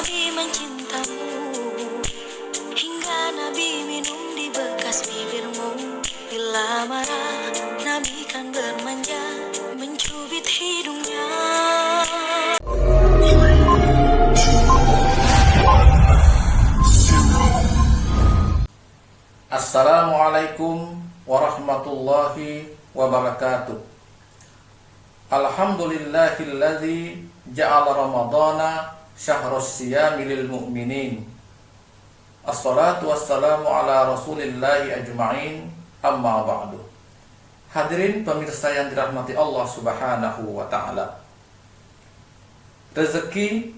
Nabi mencintamu, hingga Nabi minum di bekas bibirmu. Bila marah, Nabi kan bermanja, mencubit hidungnya. Assalamualaikum warahmatullahi wabarakatuh. Alhamdulillahilladzi ja'ala ramadhana syahrus siyami lil mu'minin. Assalatu wassalamu ala rasulillahi ajma'in, amma ba'du. Hadirin pemirsa yang dirahmati Allah subhanahu wa ta'ala. Rezeki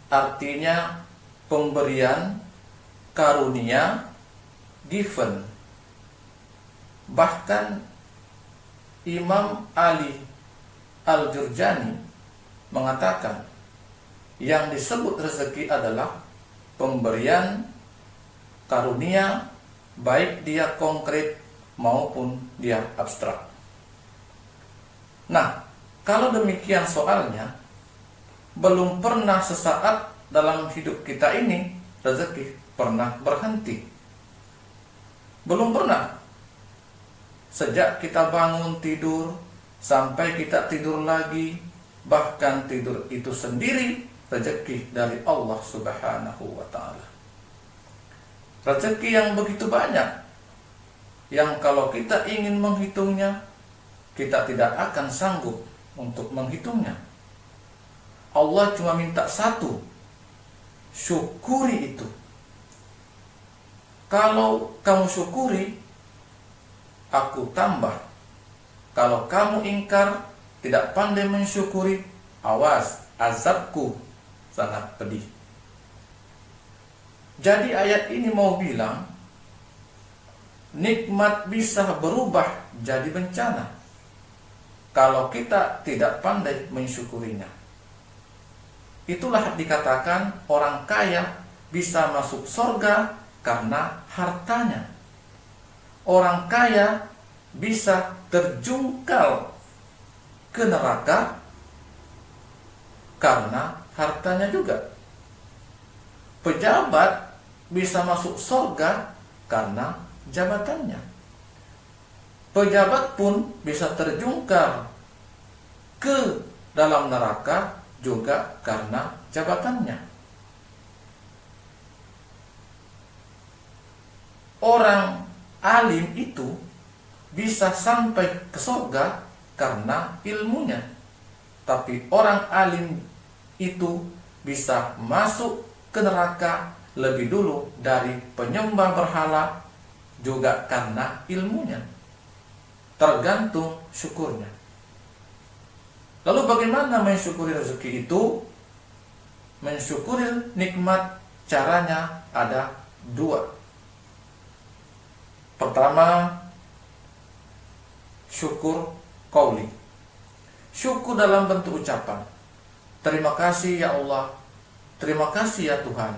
artinya pemberian, karunia, given. Bahkan Imam Ali Al-Jurjani mengatakan yang disebut rezeki adalah pemberian karunia, baik dia konkret maupun dia abstrak. Nah, kalau demikian soalnya, belum pernah sesaat dalam hidup kita ini rezeki pernah berhenti. Belum pernah. Sejak kita bangun tidur sampai kita tidur lagi, bahkan tidur itu sendiri rezeki dari Allah subhanahu wa ta'ala. Rezeki yang begitu banyak, yang kalau kita ingin menghitungnya, kita tidak akan sanggup untuk menghitungnya. Allah cuma minta satu, syukuri itu. Kalau kamu syukuri, aku tambah. Kalau kamu ingkar, tidak pandai mensyukuri, awas, azabku sangat pedih. Jadi ayat ini mau bilang, nikmat bisa berubah jadi bencana kalau kita tidak pandai mensyukurinya. Itulah dikatakan orang kaya bisa masuk surga karena hartanya. Orang kaya bisa terjungkal ke neraka karena hartanya juga. Pejabat bisa masuk surga karena jabatannya. Pejabat pun bisa terjungkal ke dalam neraka juga karena jabatannya. Orang alim itu bisa sampai ke surga karena ilmunya. Tapi orang alim itu bisa masuk ke neraka lebih dulu dari penyembah berhala juga karena ilmunya. Tergantung syukurnya. Lalu bagaimana mensyukuri rezeki itu? Mensyukuri nikmat caranya ada dua. Pertama, syukur qauli. Syukur dalam bentuk ucapan. Terima kasih ya Allah, terima kasih ya Tuhan.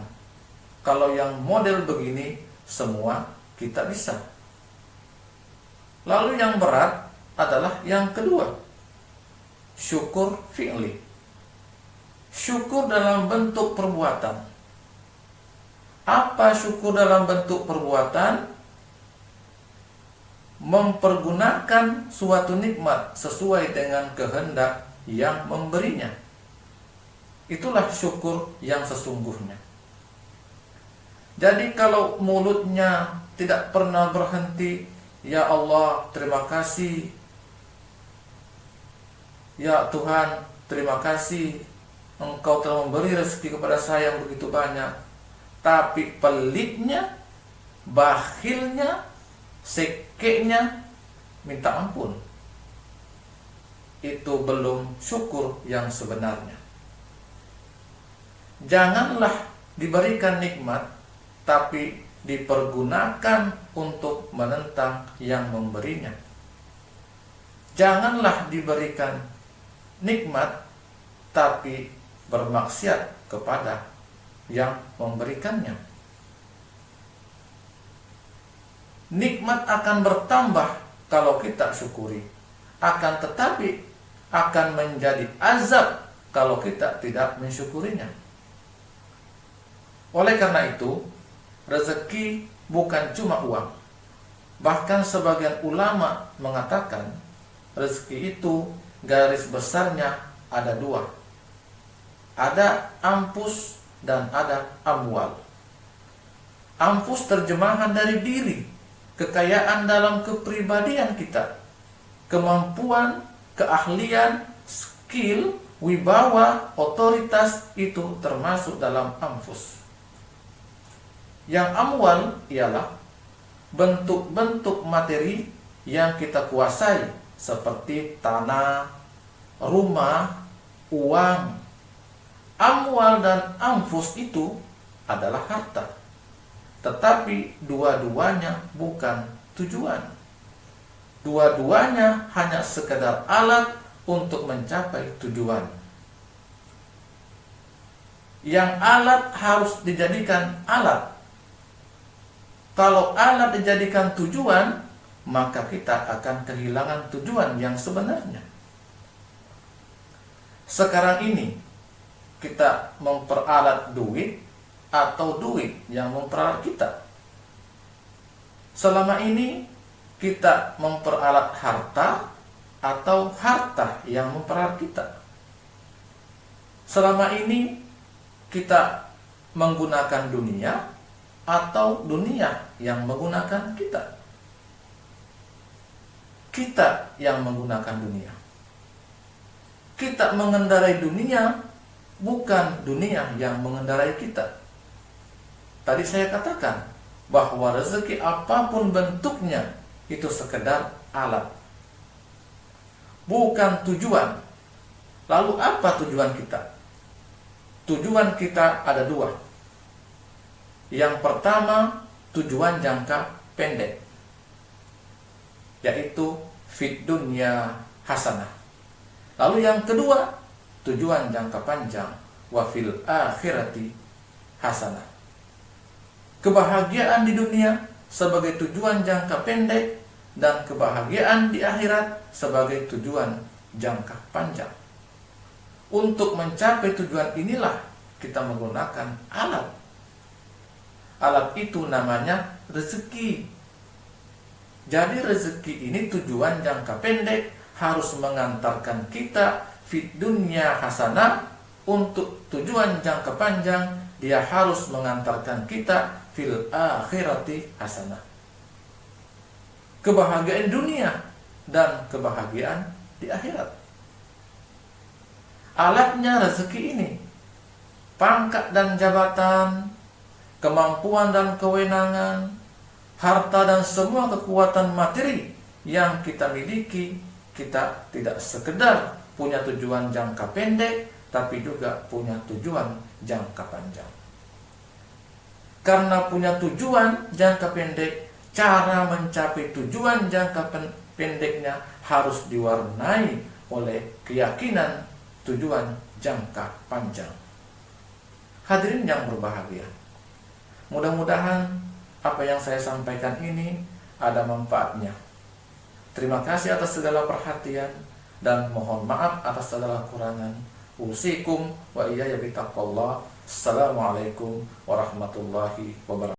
Kalau yang model begini semua kita bisa. Lalu yang berat adalah yang kedua, syukur fi'li. Syukur dalam bentuk perbuatan. Apa syukur dalam bentuk perbuatan? Mempergunakan suatu nikmat sesuai dengan kehendak yang memberinya. Itulah syukur yang sesungguhnya. Jadi kalau mulutnya tidak pernah berhenti, ya Allah terima kasih, ya Tuhan terima kasih, Engkau telah memberi rezeki kepada saya yang begitu banyak, tapi pelitnya, bakhilnya, sekeknya minta ampun, itu belum syukur yang sebenarnya. Janganlah diberikan nikmat tapi dipergunakan untuk menentang yang memberinya. Janganlah diberikan nikmat tapi bermaksiat kepada yang memberikannya. Nikmat akan bertambah kalau kita syukuri, akan tetapi akan menjadi azab kalau kita tidak mensyukurinya. Oleh karena itu, rezeki bukan cuma uang. Bahkan sebagian ulama mengatakan rezeki itu garis besarnya ada dua. Ada ampus dan ada amwal. Ampus terjemahan dari diri, kekayaan dalam kepribadian kita, kemampuan, keahlian, skill, wibawa, otoritas itu termasuk dalam ampus. Yang amwal ialah bentuk-bentuk materi yang kita kuasai seperti tanah, rumah, uang. Amwal dan anfus itu adalah harta, tetapi dua-duanya bukan tujuan. Dua-duanya hanya sekedar alat untuk mencapai tujuan. Yang alat harus dijadikan alat. Kalau alat dijadikan tujuan, maka kita akan kehilangan tujuan yang sebenarnya. Sekarang ini kita memperalat duit atau duit yang memperalat kita. Selama ini kita memperalat harta atau harta yang memperalat kita. Selama ini kita menggunakan dunia atau dunia yang menggunakan kita. Kita yang menggunakan dunia. Kita mengendarai dunia, bukan dunia yang mengendarai kita. Tadi saya katakan bahwa rezeki apapun bentuknya itu sekedar alat, bukan tujuan. Lalu apa tujuan kita? Tujuan kita ada dua. Yang pertama, tujuan jangka pendek, yaitu fid dunya hasanah. Lalu yang kedua, tujuan jangka panjang, wa fil akhirati hasanah. Kebahagiaan di dunia sebagai tujuan jangka pendek dan kebahagiaan di akhirat sebagai tujuan jangka panjang. Untuk mencapai tujuan inilah kita menggunakan alat. Alat itu namanya rezeki. Jadi rezeki ini tujuan jangka pendek harus mengantarkan kita fid dunya hasanah. Untuk tujuan jangka panjang dia harus mengantarkan kita fil akhirati hasanah. Kebahagiaan dunia dan kebahagiaan di akhirat. Alatnya rezeki ini, pangkat dan jabatan, kemampuan dan kewenangan, harta dan semua kekuatan materi yang kita miliki. Kita tidak sekedar punya tujuan jangka pendek, tapi juga punya tujuan jangka panjang. Karena punya tujuan jangka pendek, cara mencapai tujuan jangka pendeknya harus diwarnai oleh keyakinan tujuan jangka panjang. Hadirin yang berbahagia, mudah-mudahan apa yang saya sampaikan ini ada manfaatnya. Terima kasih atas segala perhatian dan mohon maaf atas segala kurangan. Usikum wa iyaya bitaqwallah. Assalamualaikum warahmatullahi wabarakatuh.